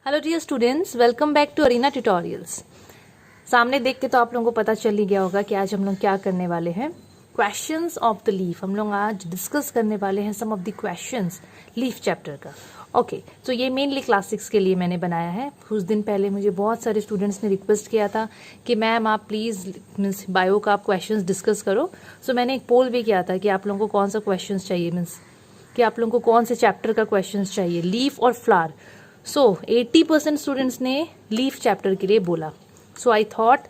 Hello dear students, welcome back to Arena tutorials. सामने देख के तो आप लोगों को पता चल ही गया होगा कि आज हम लोग क्या करने वाले हैं। क्वेश्चंस ऑफ द लीफ हम लोग आज डिस्कस करने वाले हैं, some of the questions leaf chapter का। ओके, तो ये मेनली क्लास 6 के लिए मैंने बनाया है। कुछ दिन पहले मुझे बहुत सारे स्टूडेंट्स ने रिक्वेस्ट किया था कि मैम आप प्लीज़ मीन्स बायो का आप क्वेश्चंस डिस्कस करो। सो मैंने एक पोल भी किया था कि आप लोगों को कौन सा क्वेश्चंस चाहिए, मीन्स कि आप लोगों को कौन से चैप्टर का क्वेश्चंस चाहिए, लीफ और फ्लावर। सो 80% स्टूडेंट्स ने लीफ चैप्टर के लिए बोला। सो आई थॉट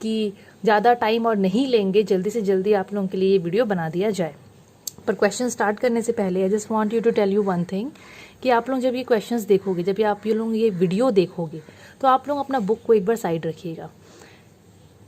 कि ज़्यादा टाइम और नहीं लेंगे, जल्दी से जल्दी आप लोगों के लिए ये वीडियो बना दिया जाए। पर क्वेश्चन स्टार्ट करने से पहले I just want you to tell you one thing कि आप लोग जब ये क्वेश्चंस देखोगे, जब आप ये लोग ये वीडियो देखोगे, तो आप लोग अपना बुक को एक बार साइड रखिएगा।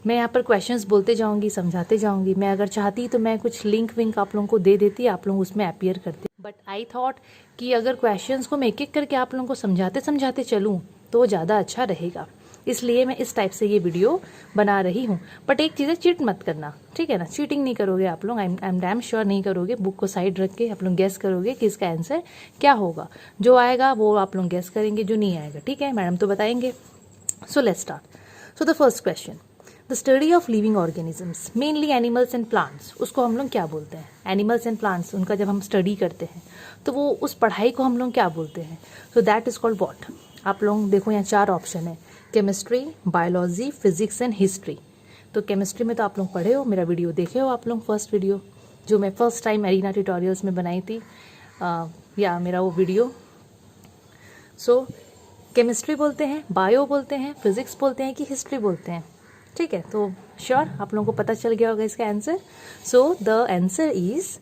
मैं यहाँ पर क्वेश्चंस बोलते जाऊँगी, समझाते जाऊँगी। मैं अगर चाहती तो मैं कुछ लिंक विंक आप लोगों को दे देती, आप लोग उसमें अपीयर करते। बट आई थॉट कि अगर क्वेश्चंस को मैं एक एक करके आप लोगों को समझाते समझाते चलूँ तो ज़्यादा अच्छा रहेगा, इसलिए मैं इस टाइप से ये वीडियो बना रही हूँ। बट एक चीज़ है, चीट मत करना, ठीक है ना। चीटिंग नहीं करोगे आप लोग, आई एम डैम श्योर नहीं करोगे। बुक को साइड रख के आप लोग गेस करोगे कि इसका आंसर क्या होगा। जो आएगा वो आप लोग गेस करेंगे, जो नहीं आएगा ठीक है मैडम तो बताएंगे। So let's start. So the first question, the study of living organisms mainly animals and plants, उसको हम लोग क्या बोलते हैं? एनिमल्स एंड प्लांट्स, उनका जब हम स्टडी करते हैं तो वो उस पढ़ाई को हम लोग क्या बोलते हैं? So that is called what. आप लोग देखो यहाँ 4 ऑप्शन है, chemistry, biology, physics and history. तो केमिस्ट्री में तो आप लोग पढ़े हो, मेरा वीडियो देखे हो आप लोग, फर्स्ट वीडियो जो मैं फर्स्ट टाइम अरीना ट्यूटोरियल्स में बनाई थी, या मेरा वो वीडियो। सो केमिस्ट्री बोलते हैं, बायो बोलते हैं, फिजिक्स बोलते हैं कि हिस्ट्री बोलते हैं? ठीक है, तो श्योर आप लोगों को पता चल गया होगा इसका answer. So the answer is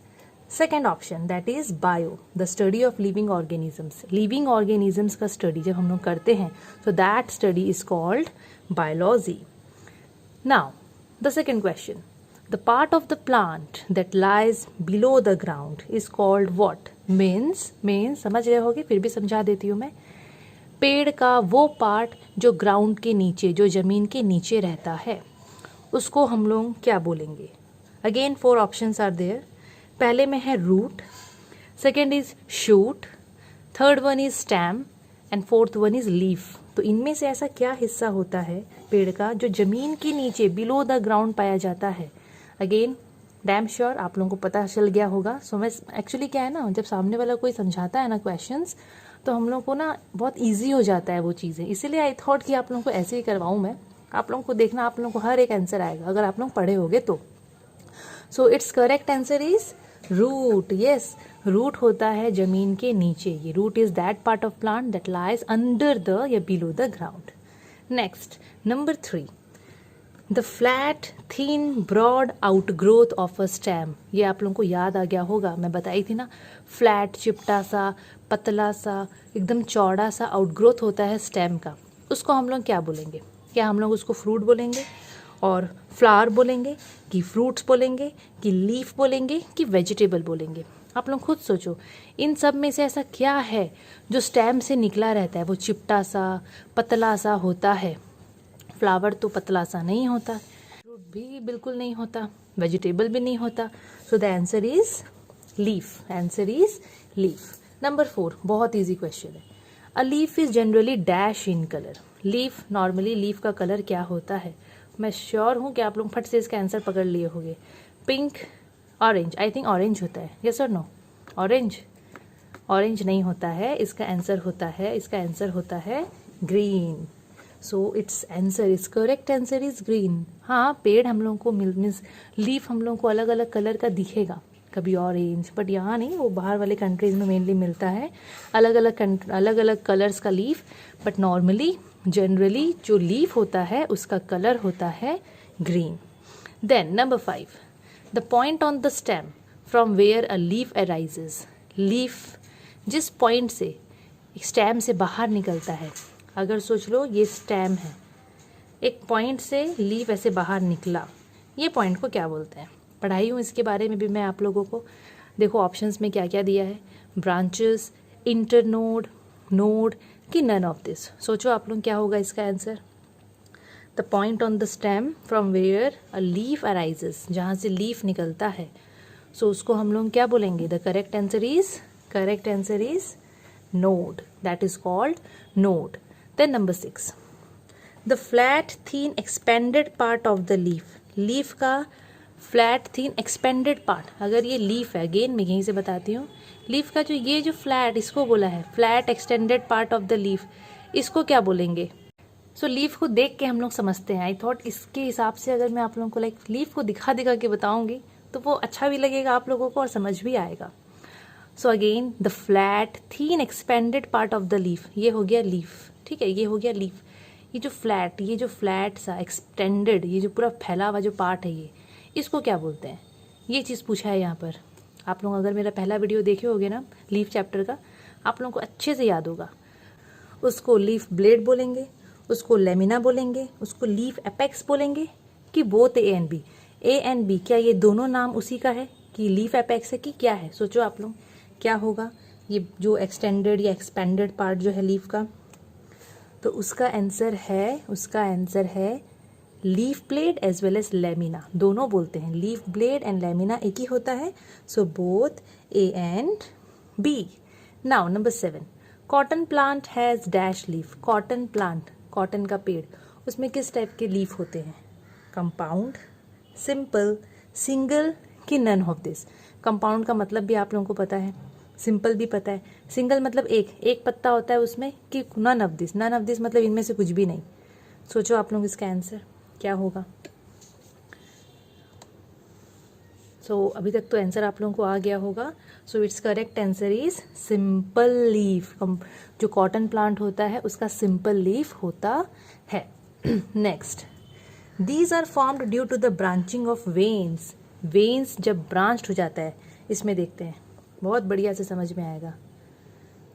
second option, that is bio, the study of living organisms. Living organisms का स्टडी जब हम लोग करते हैं तो that study is called biology. Now the second question, the part of the plant that lies below the ground is called what? Means समझ रहे होगे, फिर भी समझा देती हूँ मैं। पेड़ का वो पार्ट जो ग्राउंड के नीचे, जो जमीन के नीचे रहता है, उसको हम लोग क्या बोलेंगे? Again 4 options are there. पहले में है root, second is shoot, third one is stem and fourth one is leaf. तो इनमें से ऐसा क्या हिस्सा होता है पेड़ का जो जमीन के नीचे बिलो द ग्राउंड पाया जाता है? अगेन डैम श्योर आप लोगों को पता चल गया होगा। सो मैं एक्चुअली क्या है ना, जब सामने वाला कोई समझाता है ना क्वेश्चंस, तो हम लोग को ना बहुत इजी हो जाता है वो चीज़ें, इसीलिए आई थॉट कि आप लोगों को ऐसे ही करवाऊँ मैं। आप लोगों को देखना, आप लोगों को हर एक आंसर आएगा अगर आप लोग पढ़े होगे तो। So it's correct answer is root. Yes, root होता है जमीन के नीचे। ये root is that part of plant that lies under the या below the ground. Next number 3, the flat thin broad outgrowth of a stem. ये आप लोगों को याद आ गया होगा, मैं बताई थी ना, फ्लैट चिपटा सा, पतला सा, एकदम चौड़ा सा आउटग्रोथ होता है स्टेम का। उसको हम लोग क्या बोलेंगे? क्या हम लोग उसको फ्रूट बोलेंगे और फ्लावर बोलेंगे, कि फ्रूट्स बोलेंगे, कि लीफ बोलेंगे, कि वेजिटेबल बोलेंगे? आप लोग खुद सोचो, इन सब में से ऐसा क्या है जो स्टेम से निकला रहता है, वो चिपटा सा पतला सा होता है? फ्लावर तो पतला सा नहीं होता, फ्रूट भी बिल्कुल नहीं होता, वेजिटेबल भी नहीं होता। सो the answer is leaf. Answer is leaf. Number 4 बहुत इजी क्वेश्चन है। A leaf is generally dash in colour. Leaf, normally leaf का कलर क्या होता है? मैं श्योर हूँ कि आप लोग फट से इसका आंसर पकड़ लिए होंगे। Pink, orange, I think orange होता है। यस और नो? ऑरेंज? ऑरेंज नहीं होता है, इसका आंसर होता है green. So its answer is correct, answer is green. हाँ, पेड़ हम लोगों को मीन्स लीफ हम लोगों को अलग अलग कलर का दिखेगा, कभी ऑरेंज, बट यहाँ नहीं, वो बाहर वाले कंट्रीज में मेनली मिलता है अलग अलग कलर्स का लीफ। बट नॉर्मली जनरली जो लीफ होता है उसका कलर होता है green. Then number 5, the point on the stem from where a leaf arises. Leaf जिस पॉइंट से स्टेम से बाहर निकलता है, अगर सोच लो ये स्टेम है, एक पॉइंट से लीफ ऐसे बाहर निकला, ये पॉइंट को क्या बोलते हैं? पढ़ाई हूँ इसके बारे में भी मैं आप लोगों को। देखो ऑप्शंस में क्या क्या दिया है, ब्रांचेस, इंटरनोड, नोड, कि नन ऑफ दिस। सोचो आप लोग क्या होगा इसका answer? The point on the stem from where a leaf arises, जहाँ से लीफ निकलता है, सो उसको हम लोग क्या बोलेंगे? The correct answer is node, that is called node. Then number 6, the flat thin expanded part of the leaf, leaf का फ्लैट थीन एक्सपेंडेड पार्ट, अगर ये लीफ है, अगेन मैं यहीं से बताती हूँ, लीफ का जो ये जो फ्लैट, इसको बोला है flat extended part of the leaf, इसको क्या बोलेंगे? सो लीफ को देख के हम लोग समझते हैं। आई थॉट इसके हिसाब से अगर मैं आप लोगों को लाइक लीफ को दिखा दिखा के बताऊंगी तो वो अच्छा भी लगेगा आप लोगों को और समझ भी आएगा। So again the flat thin expanded part of the leaf, ये हो गया लीफ, ठीक है, ये हो गया लीफ। ये जो फ्लैट सा एक्सटेंडेड, ये जो पूरा फैला हुआ जो पार्ट है, ये इसको क्या बोलते हैं? ये चीज़ पूछा है यहाँ पर। आप लोग अगर मेरा पहला वीडियो देखे होगे ना लीफ चैप्टर का, आप लोगों को अच्छे से याद होगा। उसको लीफ ब्लेड बोलेंगे, उसको लेमिना बोलेंगे, उसको लीफ एपेक्स बोलेंगे, कि both A and B. A and B, क्या ये दोनों नाम उसी का है कि लीफ एपेक्स है कि क्या है? सोचो आप लोग क्या होगा ये जो एक्सटेंडेड या एक्सपेंडेड पार्ट जो है लीफ का, तो उसका आंसर है leaf blade as well as lamina, दोनों बोलते हैं। लीफ ब्लेड एंड लेमिना एक ही होता है। So both A and B. Now number 7, cotton plant has dash leaf, cotton plant, cotton का पेड़, उसमें किस टाइप के लीफ होते हैं? कंपाउंड, सिंपल, सिंगल कि नन ऑफ दिस। कंपाउंड का मतलब भी आप लोगों को पता है, सिंपल भी पता है। सिंगल मतलब एक पत्ता होता है उसमें, कि none of this, none of this मतलब इनमें से कुछ भी नहीं। सोचो आप लोग इसका आंसर क्या होगा। सो अभी तक तो आंसर आप लोगों को आ गया होगा। So it's correct answer is simple leaf. जो कॉटन प्लांट होता है उसका सिंपल लीफ होता है। Next, these are formed due to the branching of veins. Veins जब ब्रांच्ड हो जाता है, इसमें देखते हैं, बहुत बढ़िया से समझ में आएगा।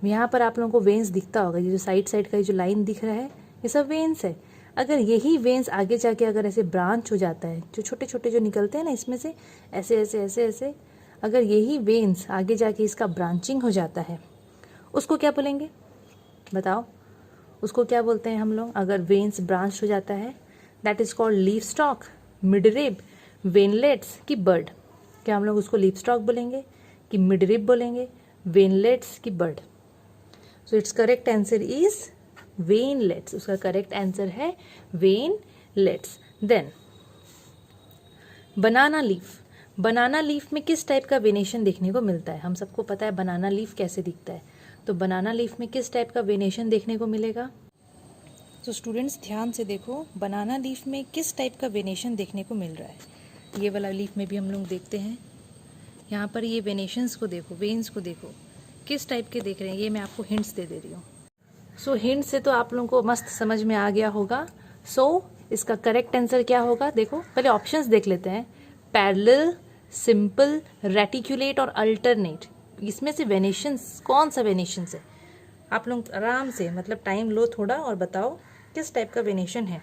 यहाँ पर आप लोगों को वेन्स दिखता होगा, ये जो साइड का ये जो लाइन दिख रहा है ये सब वेन्स है। अगर यही वेन्स आगे जाके अगर ऐसे ब्रांच हो जाता है, जो छोटे छोटे जो निकलते हैं ना इसमें से, ऐसे ऐसे ऐसे ऐसे, अगर यही वेन्स आगे जाके इसका ब्रांचिंग हो जाता है, उसको क्या बोलेंगे बताओ? उसको क्या बोलते हैं हम लोग? अगर वेन्स ब्रांच हो जाता है, that is called leaf stock, midrib, veinlets की बर्ड। क्या हम लोग उसको लीफ स्टॉक बोलेंगे कि मिडरिब बोलेंगे, वेनलेट्स की बर्ड? So it's correct answer is veinlets. उसका करेक्ट आंसर है veinlets. Then banana leaf, banana leaf में किस टाइप का वेनेशन देखने को मिलता है? हम सबको पता है बनाना लीफ कैसे दिखता है, तो बनाना लीफ में किस टाइप का वेनेशन देखने को मिलेगा? तो स्टूडेंट्स ध्यान से देखो, बनाना लीफ में किस टाइप का वेनेशन देखने को मिल रहा है। ये वाला लीफ में भी हम लोग देखते हैं, यहाँ पर ये वेनेशंस को देखो, वेन्स को देखो, किस टाइप के देख रहे हैं, ये मैं आपको हिंट्स दे रही हूँ। सो हिंट से तो आप लोगों को मस्त समझ में आ गया होगा। सो इसका करेक्ट आंसर क्या होगा? देखो पहले ऑप्शंस देख लेते हैं। पैरेलल, सिंपल, रेटिकुलेट और अल्टरनेट। इसमें से वेनेशंस कौन सा वेनेशंस है? आप लोग आराम से मतलब टाइम लो थोड़ा और बताओ किस टाइप का वेनेशन है।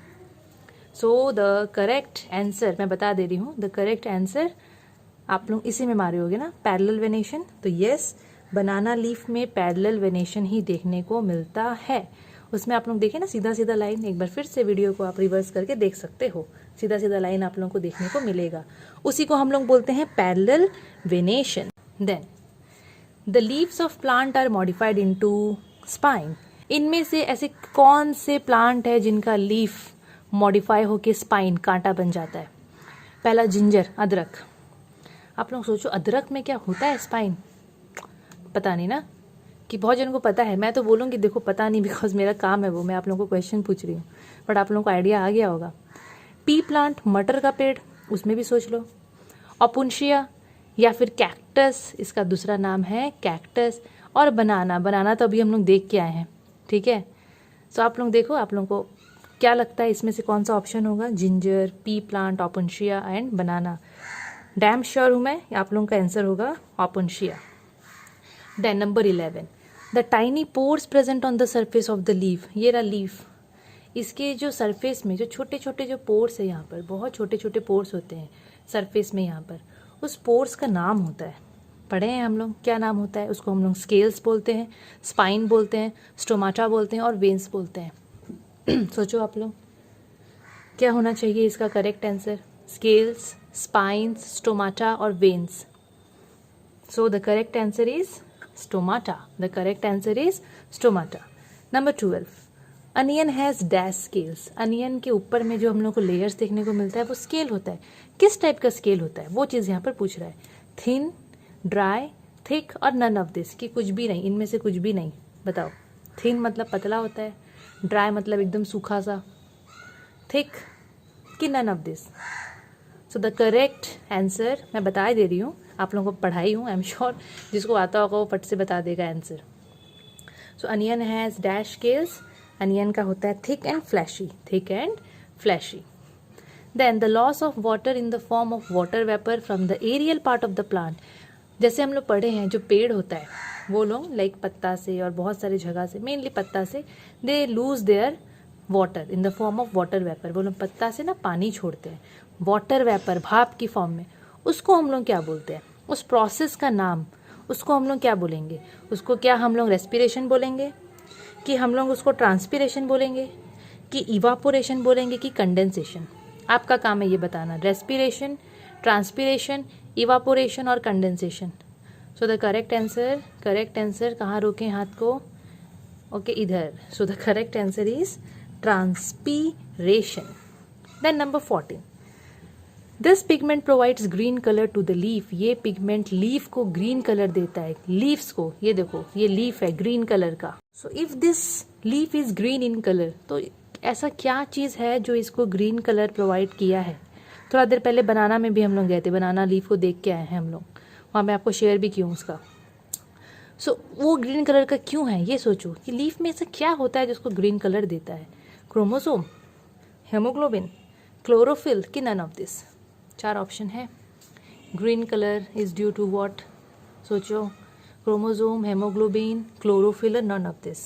सो द करेक्ट आंसर मैं बता दे रही हूँ, द करेक्ट आंसर आप लोग इसी में मारे होगे ना, पैरेलल वेनेशन। तो यस, बनाना लीफ में पैरेलल वेनेशन ही देखने को मिलता है। उसमें आप लोग देखें ना सीधा सीधा लाइन, एक बार फिर से वीडियो को आप रिवर्स करके देख सकते हो, सीधा सीधा लाइन आप लोगों को देखने को मिलेगा, उसी को हम लोग बोलते हैं parallel venation. Then the leaves of plant are modified into spine. इनमें से ऐसे कौन से प्लांट है जिनका लीफ मॉडिफाई होके स्पाइन, कांटा बन जाता है? पहला जिंजर, अदरक। आप लोग सोचो अदरक में क्या होता है स्पाइन? पता नहीं ना, कि बहुत जनों को पता है। मैं तो बोलूँगी देखो पता नहीं, बिकॉज मेरा काम है वो, मैं आप लोगों को क्वेश्चन पूछ रही हूँ, बट आप लोगों को आइडिया आ गया होगा। पी प्लांट, मटर का पेड़, उसमें भी सोच लो। ओपुन्शिया या फिर कैक्टस, इसका दूसरा नाम है कैक्टस। और बनाना, बनाना तो अभी हम लोग देख के आए हैं, ठीक है। सो आप लोग देखो, आप लोगों को क्या लगता है इसमें से कौन सा ऑप्शन होगा? Ginger, pea plant, opuntia and banana. Damn sure हूँ मैं, आप लोगों का आंसर होगा opuntia. Then number 11, the tiny pores present on the surface of the leaf. ये रहा लीफ, इसके जो सरफेस में जो छोटे छोटे जो पोर्स है, यहाँ पर बहुत छोटे छोटे पोर्स होते हैं सरफेस में, यहाँ पर उस पोर्स का नाम होता है, पढ़े हैं हम लोग, क्या नाम होता है? उसको हम लोग स्केल्स बोलते हैं, स्पाइन बोलते हैं, स्टोमाटा बोलते हैं और वेन्स बोलते हैं। सोचो आप लोग क्या होना चाहिए इसका correct answer? Scales, spines, stomata और veins. So the correct answer is stomata. The correct answer is stomata. Number 12. Onion has dash scales, onion के ऊपर में जो हम लोग को लेयर्स देखने को मिलता है वो स्केल होता है। किस टाइप का स्केल होता है वो चीज़ यहाँ पर पूछ रहा है। थिन, ड्राई, थिक और नन ऑफ दिस, कि कुछ भी नहीं, इनमें से कुछ भी नहीं। बताओ। थिन मतलब पतला होता है, ड्राई मतलब एकदम सूखा सा, थिक कि none of this. So the correct answer मैं बता दे रही हूँ, आप लोगों को पढ़ाई हूँ, आई एम श्योर जिसको आता होगा वो फट से बता देगा answer. So onion has dash scales, onion का होता है thick and fleshy, thick and fleshy. Then the loss of water in the form of water vapour from the aerial part of the plant, जैसे हम लोग पढ़े हैं जो पेड़ होता है वो लोग लाइक पत्ता से और बहुत सारी जगह से, मेनली पत्ता से, they lose their water in the form of water vapour, वो लोग पत्ता से ना पानी छोड़ते हैं वाटर वेपर, भाप की फॉर्म में। उसको हम लोग क्या बोलते हैं, उस प्रोसेस का नाम, उसको हम लोग क्या बोलेंगे? उसको क्या हम लोग रेस्पिरेशन बोलेंगे, कि हम लोग उसको ट्रांसपिरेशन बोलेंगे, कि इवापोरेशन बोलेंगे, कि कंडेंसेशन? आपका काम है ये बताना, रेस्पिरेशन, ट्रांसपिरेशन, इवापोरेशन और condensation. So the correct answer कहाँ रोकें हाथ को? ओके, इधर। So the correct answer is transpiration. Then number 14, this pigment provides green colour to the leaf, ये पिगमेंट लीफ को ग्रीन कलर देता है, लीव्स को। ये देखो, ये लीफ है ग्रीन कलर का। So if this leaf is green in colour, तो ऐसा क्या चीज है जो इसको ग्रीन कलर प्रोवाइड किया है? थोड़ा देर पहले बनाना में भी हम लोग गए थे, बनाना लीफ को देख के आए हैं हम लोग, वहाँ मैं आपको शेयर भी किया उसका। सो वो ग्रीन कलर का क्यों है, ये सोचो कि लीफ में ऐसा क्या होता है जिसको ग्रीन कलर देता है? क्रोमोसोम, हेमोग्लोबिन, क्लोरोफिल कि नन ऑफ दिस? 4 ऑप्शन है। Green colour is due to what? सोचो, chromosome, haemoglobin, chlorophyll, none of this.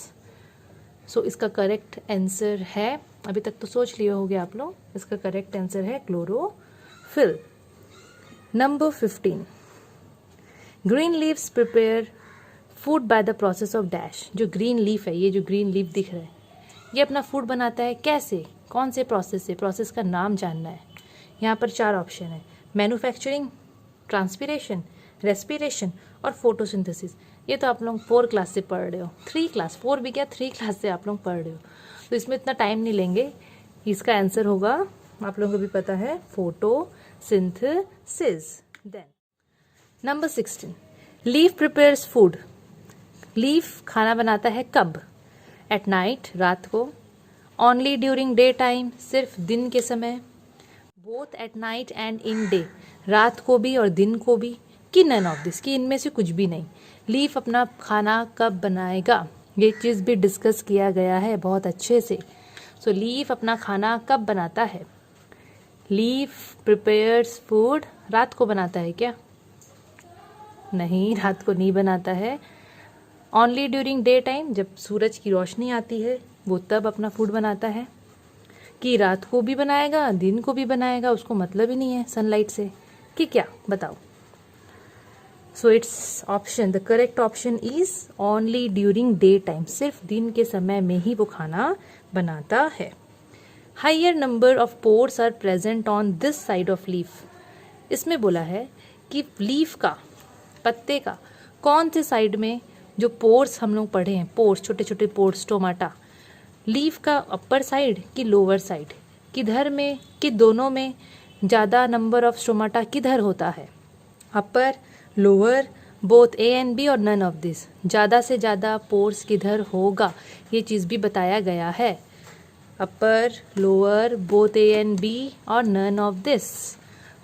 So इसका करेक्ट आंसर है, अभी तक तो सोच लिए होंगे आप लोग, इसका करेक्ट आंसर है chlorophyll. Number 15, green leaves prepare food by the process of dash, जो ग्रीन लीफ है, ये जो ग्रीन लीफ दिख रहा है, ये अपना फूड बनाता है कैसे, कौन से प्रोसेस से? प्रोसेस का नाम जानना है। यहाँ पर 4 ऑप्शन है, मैन्युफैक्चरिंग, ट्रांसपिरेशन, रेस्पिरेशन और फोटोसिंथेसिस। ये तो आप लोग 4 क्लास से पढ़ रहे हो, 3 क्लास, 4 भी क्या 3 क्लास से आप लोग पढ़ रहे हो, तो इसमें इतना टाइम नहीं लेंगे। इसका आंसर होगा, आप लोगों को भी पता है, photosynthesis. Then number 16, leaf prepares food, leaf खाना बनाता है कब? एट नाइट, रात को, ओनली ड्यूरिंग डे टाइम, सिर्फ दिन के समय, both at night and in day, रात को भी और दिन को भी, कि नन ऑफ दिस, कि इनमें से कुछ भी नहीं। लीफ अपना खाना कब बनाएगा, ये चीज़ भी डिस्कस किया गया है बहुत अच्छे से। सो लीफ अपना खाना कब बनाता है? लीफ प्रिपेयर्स फूड, रात को बनाता है क्या? नहीं, रात को नहीं बनाता है। ओनली ड्यूरिंग डे टाइम, जब सूरज की रोशनी आती है वो तब अपना फूड बनाता है। कि रात को भी बनाएगा, दिन को भी बनाएगा, उसको मतलब ही नहीं है सनलाइट से, कि क्या? बताओ। So it's option, the correct option is only during day time, सिर्फ दिन के समय में ही वो खाना बनाता है। Higher number of pores are present on this side of leaf, इसमें बोला है कि लीफ का, पत्ते का कौन से साइड में जो पोर्स हम लोग पढ़े हैं, पोर्स, छोटे छोटे पोर्स, स्टोमाटा, लीफ का अपर साइड कि लोअर साइड, किधर में, कि दोनों में ज़्यादा नंबर ऑफ स्टोमाटा किधर होता है? Upper, lower, both A and B और नन ऑफ दिस, ज़्यादा से ज़्यादा पोर्स किधर होगा ये चीज़ भी बताया गया है। Upper, lower, both A and B और नन ऑफ दिस।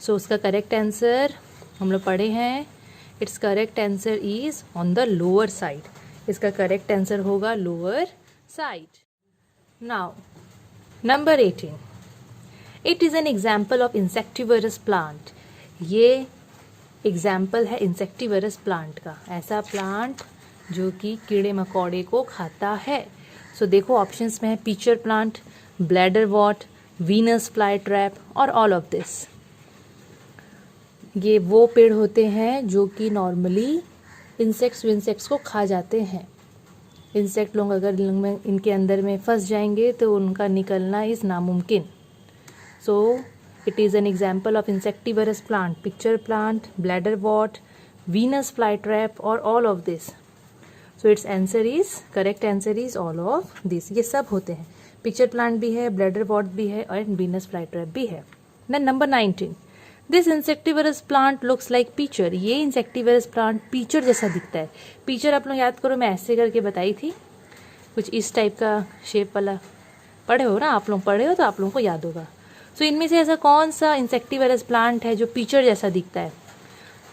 सो उसका करेक्ट आंसर हम लोग पढ़े हैं, its correct answer is on the lower side, इसका करेक्ट आंसर होगा lower side. Now number 18, it is an example of insectivorous plant, ये example है इंसेक्टिवरस प्लांट का, ऐसा प्लांट जो कि कीड़े मकोड़े को खाता है। सो देखो ऑप्शंस में है pitcher plant, bladderwort, Venus fly trap और ऑल ऑफ दिस। ये वो पेड़ होते हैं जो कि नॉर्मली इंसेक्ट्स को खा जाते हैं। इंसेक्ट लोग अगर इनके अंदर में फंस जाएंगे तो उनका निकलना इज़ नामुमकिन। So it is an example of insectivorous plant, pitcher plant, bladderwort, Venus fly trap और all of this. So its answer is, correct answer is all of this. ये सब होते हैं, पिक्चर प्लांट भी है, bladder वॉर्ट भी है और वीनस फ्लाईट्रैप भी है। Then number 19, this insectivorous plant looks like pitcher. ये इंसेक्टिवरस प्लांट पीचर जैसा दिखता है। पीचर आप लोग याद करो, मैं ऐसे करके बताई थी, कुछ इस टाइप का शेप वाला। पढ़े हो ना आप लोग, पढ़े हो तो आप लोगों को याद होगा। सो इनमें से ऐसा कौन सा इंसेक्टिवरस प्लांट है जो पीचर जैसा दिखता है?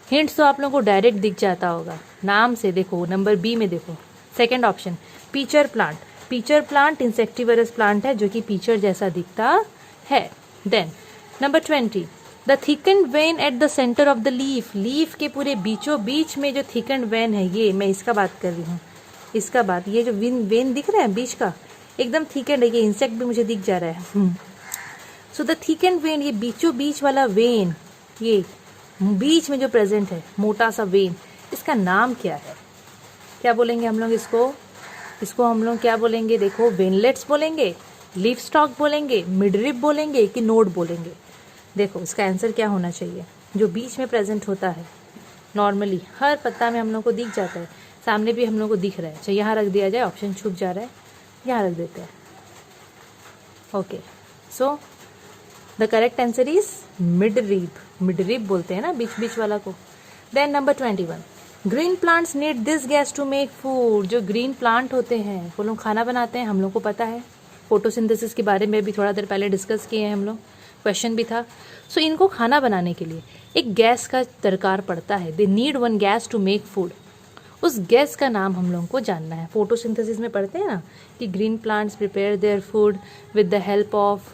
हिंट्स तो आप लोगों को डायरेक्ट दिख जाता होगा नाम से। देखो नंबर बी में देखो, second option pitcher plant. Pitcher plant insectivorous plant है जो कि पीचर जैसा दिखता है। Then number 20, the thicken vein at the centre of the leaf. Leaf के पूरे बीचों बीच में जो थिकन वेन है, ये मैं इसका बात कर रही हूँ, इसका बात। ये जो वेन दिख रहा है बीच का, एकदम थिकन है। ये इंसेक्ट भी मुझे दिख जा रहा है। सो द थिकन वेन, ये बीचों बीच वाला वेन, ये बीच में जो प्रेजेंट है मोटा सा वेन, इसका नाम क्या है? क्या बोलेंगे हम लोग इसको? इसको हम लोग क्या बोलेंगे? देखो, वेनलेट्स बोलेंगे, लीफ स्टॉक बोलेंगे, मिडरिप बोलेंगे कि नोड बोलेंगे? देखो इसका आंसर क्या होना चाहिए? जो बीच में प्रेजेंट होता है, नॉर्मली हर पत्ता में हम लोग को दिख जाता है, सामने भी हम लोग को दिख रहा है। चाहे यहाँ रख दिया जाए, ऑप्शन छूट जा रहा है, यहाँ रख देते हैं। Okay, so the correct answer is midrib. Midrib बोलते हैं ना बीच बीच वाला को। Then number 21, green plants need this gas to make food. जो ग्रीन प्लांट होते हैं वो लोग खाना बनाते हैं, हम लोग को पता है। फोटोसिंथेसिस के बारे में भी थोड़ा देर पहले डिस्कस किए हैं हम लोग, क्वेश्चन भी था। सो इनको खाना बनाने के लिए एक गैस का दरकार पड़ता है। They need one gas to make food. उस गैस का नाम हम लोगों को जानना है। फोटोसिंथेसिस में पढ़ते हैं ना कि green plants prepare their food with the help of,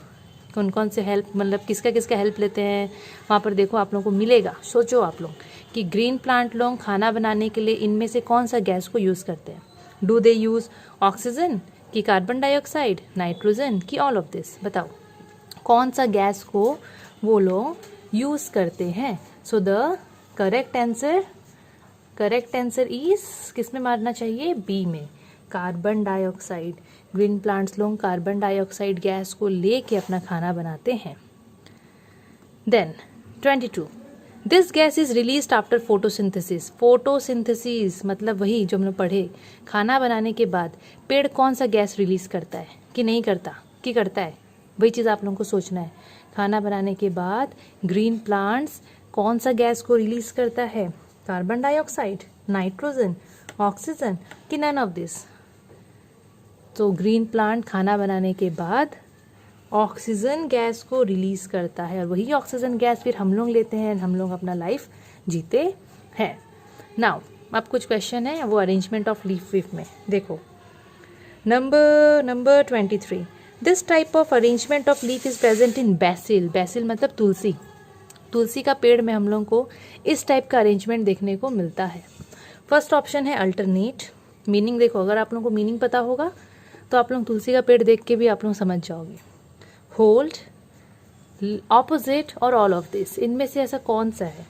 कौन कौन से हेल्प, मतलब किसका किसका हेल्प लेते हैं। वहाँ पर देखो आप लोगों को मिलेगा। सोचो आप लोग कि ग्रीन प्लांट लोग खाना बनाने के लिए इनमें से कौन सा गैस को यूज़ करते हैं? डू दे यूज़ ऑक्सीजन कि कार्बन डाइऑक्साइड, नाइट्रोजन कि ऑल ऑफ दिस? बताओ कौन सा गैस को वो लोग यूज़ करते हैं? So the correct answer is, किस में मारना चाहिए? बी में, कार्बन डाइऑक्साइड। ग्रीन प्लांट्स लोग कार्बन डाइऑक्साइड गैस को लेके अपना खाना बनाते हैं। Then 22, this gas is released after photosynthesis. Photosynthesis मतलब वही जो हमने पढ़े, खाना बनाने के बाद पेड़ कौन सा गैस रिलीज करता है कि नहीं करता, कि करता है? वही चीज़ आप लोगों को सोचना है। खाना बनाने के बाद ग्रीन प्लांट्स कौन सा गैस को रिलीज करता है? कार्बन डाइऑक्साइड, नाइट्रोजन, ऑक्सीजन कि नन ऑफ दिस? तो ग्रीन प्लांट खाना बनाने के बाद ऑक्सीजन गैस को रिलीज करता है और वही ऑक्सीजन गैस फिर हम लोग लेते हैं, हम लोग अपना लाइफ जीते हैं। नाउ अब कुछ क्वेश्चन है वो अरेंजमेंट ऑफ लीफ विफ में। देखो number 23, this type of arrangement of leaf is present in basil. Basil मतलब तुलसी। तुलसी का पेड़ में हम लोग को इस टाइप का अरेंजमेंट देखने को मिलता है। फर्स्ट ऑप्शन है अल्टरनेट। मीनिंग देखो, अगर आप लोगों को मीनिंग पता होगा तो आप लोग तुलसी का पेड़ देख के भी आप लोग समझ जाओगे। होल्ड, ऑपोजिट और ऑल ऑफ दिस, इनमें से ऐसा कौन सा है?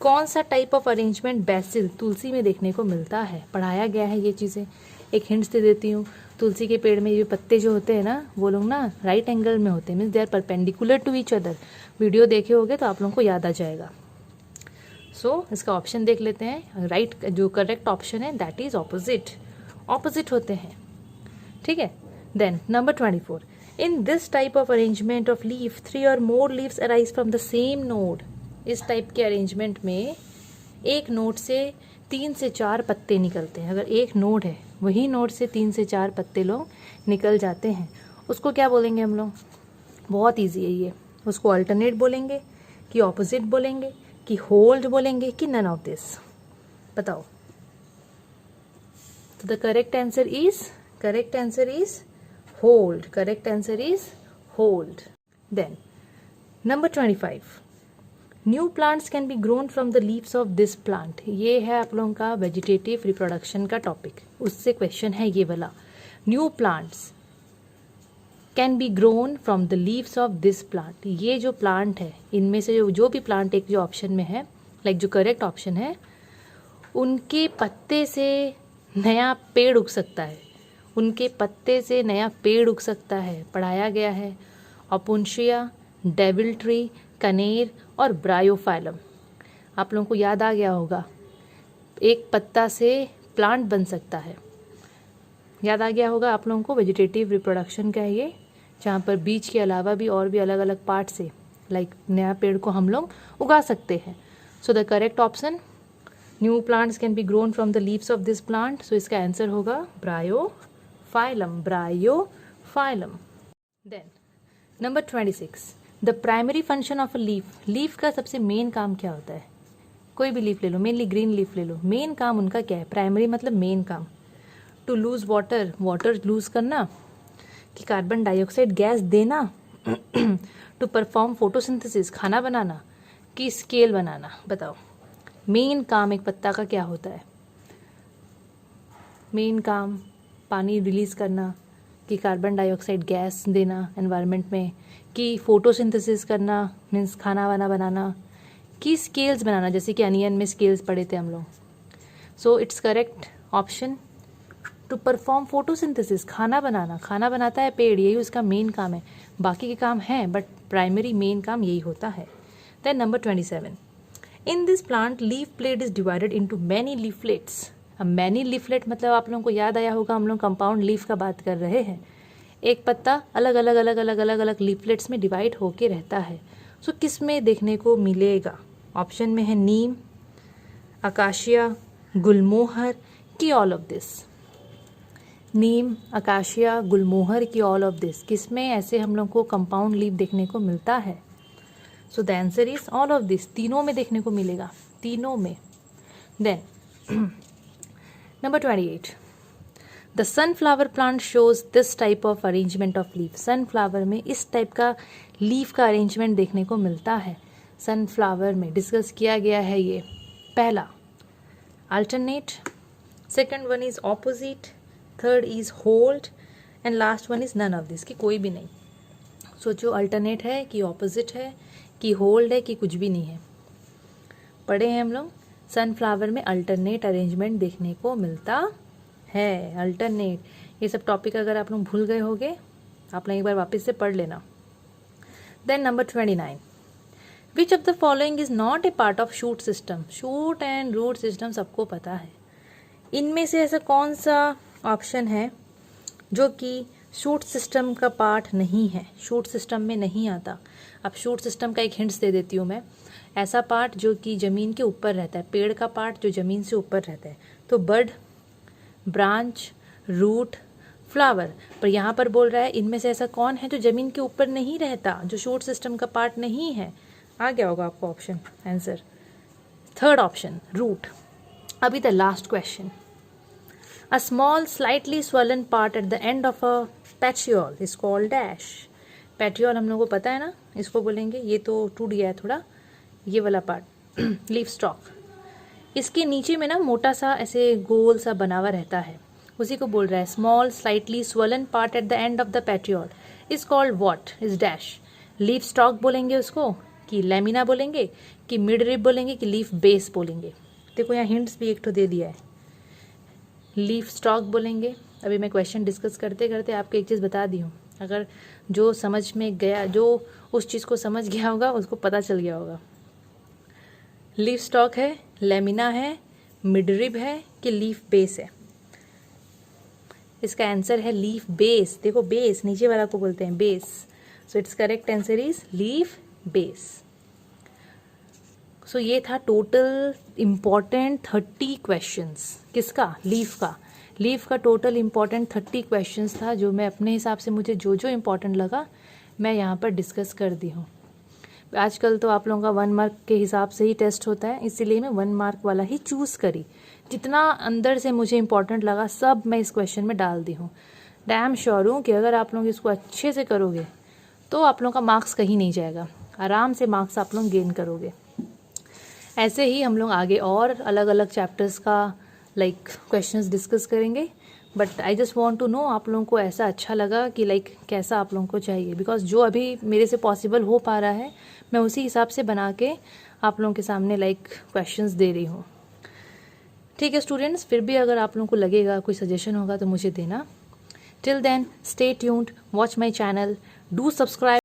कौन सा टाइप ऑफ अरेंजमेंट बैसिल तुलसी में देखने को मिलता है? पढ़ाया गया है ये चीज़ें। एक हिंट्स दे देती हूँ, तुलसी के पेड़ में ये पत्ते जो होते हैं ना, वो लोग ना राइट एंगल में होते हैं, means they are perpendicular to each other. Video देखे होगे तो आप लोगों को याद आ जाएगा। सो इसका ऑप्शन देख लेते हैं। राइट जो करेक्ट ऑप्शन है दैट इज ऑपोजिट। ऑपोजिट होते हैं, ठीक है। Then number 24, in this type of arrangement of leaf 3 और more leaves arise from the same node. इस टाइप के अरेंजमेंट में एक नोड से 3 से 4 पत्ते निकलते हैं। अगर एक नोड है, वही नोड से 3 से 4 पत्ते लोग निकल जाते हैं, उसको क्या बोलेंगे हम लोग? बहुत ईजी है ये। उसको अल्टरनेट बोलेंगे कि ऑपोजिट बोलेंगे कि होल्ड बोलेंगे कि नन ऑफ दिस? बताओ। तो the correct answer is whorled. Correct answer is whorled. Then number 25, new plants can be grown from the leaves of this plant. ये है आप लोगों का वेजिटेटिव रिप्रोडक्शन का टॉपिक, उससे क्वेश्चन है ये वाला। New plants can be grown from the leaves of this plant. ये जो प्लांट है, इनमें से जो भी प्लांट एक जो ऑप्शन में है, लाइक जो करेक्ट ऑप्शन है, उनके पत्ते से नया पेड़ उग सकता है। उनके पत्ते से नया पेड़ उग सकता है। पढ़ाया गया है ओपुन्शिया, डेविल ट्री, कनेर और ब्रायोफाइलम। आप लोगों को याद आ गया होगा। एक पत्ता से प्लांट बन सकता है। याद आ गया होगा आप लोगों को, वेजिटेटिव रिप्रोडक्शन का है ये, जहाँ पर बीज के अलावा भी और भी अलग अलग पार्ट से लाइक नया पेड़ को हम लोग उगा सकते हैं। So the correct option, new plants can be grown from the leaves of this plant. So इसका आंसर होगा bryophyllum, bryophyllum. Then number 26, the primary function of a leaf. Leaf का सबसे मेन काम क्या होता है? कोई भी लीफ ले लो, मेनली ग्रीन लीफ ले लो, मेन काम उनका क्या है? प्राइमरी मतलब मेन काम। To lose water, water lose करना, कि कार्बन डाइऑक्साइड गैस देना, टू परफॉर्म फोटोसिंथेसिस, खाना बनाना, कि स्केल बनाना। बताओ मेन काम एक पत्ता का क्या होता है? मेन काम पानी रिलीज करना, कि कार्बन डाइऑक्साइड गैस देना एनवायरनमेंट में, कि फोटोसिंथेसिस करना मीन्स खाना वाना बनाना, कि स्केल्स बनाना, जैसे कि अनियन में स्केल्स पढ़े थे हम लोग। So it's correct option to perform photosynthesis, खाना बनाना। खाना बनाता है पेड़, यही उसका मेन काम है। बाकी के काम हैं बट प्राइमरी मेन काम यही होता है। Then number 27, in this plant leaf plate is divided into many leaflets. अब मैनी लीफलेट मतलब आप लोगों को याद आया होगा, हम लोग कंपाउंड लीफ का बात कर रहे हैं। एक पत्ता अलग अलग अलग अलग अलग अलग लीफलेट्स में डिवाइड होके रहता है। सो किस में देखने को मिलेगा? ऑप्शन में है नीम, अकाशिया, गुलमोहर, की all of this. Neem, acacia, gulmohar, की ऑल ऑफ दिस। किस में ऐसे हम लोग को कंपाउंड लीफ देखने को मिलता है? So the answer is all of this, तीनों में देखने को मिलेगा, तीनों में। Then number 28, the sunflower plant shows this type of arrangement of leaf. Sunflower में इस टाइप का लीफ का अरेंजमेंट देखने को मिलता है। सनफ्लावर में डिस्कस किया गया है ये। पहला alternate, second one is opposite, third is whorled and last one is none of this, कि कोई भी नहीं। सोचो अल्टरनेट है कि ऑपोजिट है कि होल्ड है कि कुछ भी नहीं है। पढ़े हैं हम लोग, सनफ्लावर में अल्टरनेट अरेंजमेंट देखने को मिलता है। अल्टरनेट, ये सब टॉपिक अगर आप लोग भूल गए होंगे, आप लोग एक बार वापस से पढ़ लेना। Then number 29, which of the following is not a part of shoot system. Shoot and root system सबको पता है। इनमें से ऐसा कौन सा ऑप्शन है जो कि शूट सिस्टम का पार्ट नहीं है, शूट सिस्टम में नहीं आता? अब शूट सिस्टम का एक हिंट्स दे देती हूँ मैं। ऐसा पार्ट जो कि ज़मीन के ऊपर रहता है, पेड़ का पार्ट जो ज़मीन से ऊपर रहता है। तो बड, ब्रांच, रूट, फ्लावर। पर यहाँ पर बोल रहा है इनमें से ऐसा कौन है जो ज़मीन के ऊपर नहीं रहता, जो शूट सिस्टम का पार्ट नहीं है? आ गया होगा आपको option answer, third option root. अभी the last question, a small slightly swollen part at the end of a petiole is called dash. Petiole हम लोगों को पता है ना, इसको बोलेंगे, ये तो टूट गया है थोड़ा, ये वाला पार्ट लीफ स्टॉक। इसके नीचे में ना मोटा सा ऐसे गोल सा बना हुआ रहता है, उसी को बोल रहा है small slightly swollen part at the end of the petiole is called what? Is dash. Leaf stalk बोलेंगे उसको, कि लेमिना बोलेंगे, कि मिड रिब बोलेंगे, कि लीफ बेस बोलेंगे? देखो यहाँ हिंट्स भी एक तो दे दिया है। लीफ स्टॉक बोलेंगे। अभी मैं क्वेश्चन डिस्कस करते करते आपको एक चीज़ बता दी हूँ, अगर जो समझ में गया, जो उस चीज़ को समझ गया होगा उसको पता चल गया होगा। लीफ स्टॉक है, लेमिना है, मिड रिब है, कि लीफ बेस है? इसका आंसर है लीफ बेस। देखो बेस, नीचे वाला को बोलते हैं base. So it's correct answer is leaf base. So ये था टोटल इम्पॉर्टेंट 30 क्वेश्चंस। किसका? लीफ का। लीफ का टोटल इम्पॉर्टेंट 30 क्वेश्चंस था, जो मैं अपने हिसाब से मुझे जो जो इम्पॉर्टेंट लगा मैं यहाँ पर डिस्कस कर दी हूँ। आजकल तो आप लोगों का 1 मार्क के हिसाब से ही टेस्ट होता है, इसीलिए मैं 1 मार्क वाला ही चूज़ करी। जितना अंदर से मुझे इम्पॉर्टेंट लगा सब मैं इस क्वेश्चन में डाल दी हूँ। डैम श्योर हूँ कि अगर आप लोग इसको अच्छे से करोगे तो आप लोगों का मार्क्स कहीं नहीं जाएगा, आराम से मार्क्स आप लोग गेन करोगे। ऐसे ही हम लोग आगे और अलग अलग चैप्टर्स का लाइक क्वेश्चंस डिस्कस करेंगे। But I just want to know आप लोगों को ऐसा अच्छा लगा कि लाइक कैसा आप लोगों को चाहिए, बिकॉज जो अभी मेरे से पॉसिबल हो पा रहा है मैं उसी हिसाब से बना के आप लोगों के सामने लाइक क्वेश्चंस दे रही हूँ। ठीक है स्टूडेंट्स, फिर भी अगर आप लोगों को लगेगा कोई सजेशन होगा तो मुझे देना। Till then stay tuned, watch my channel, do subscribe.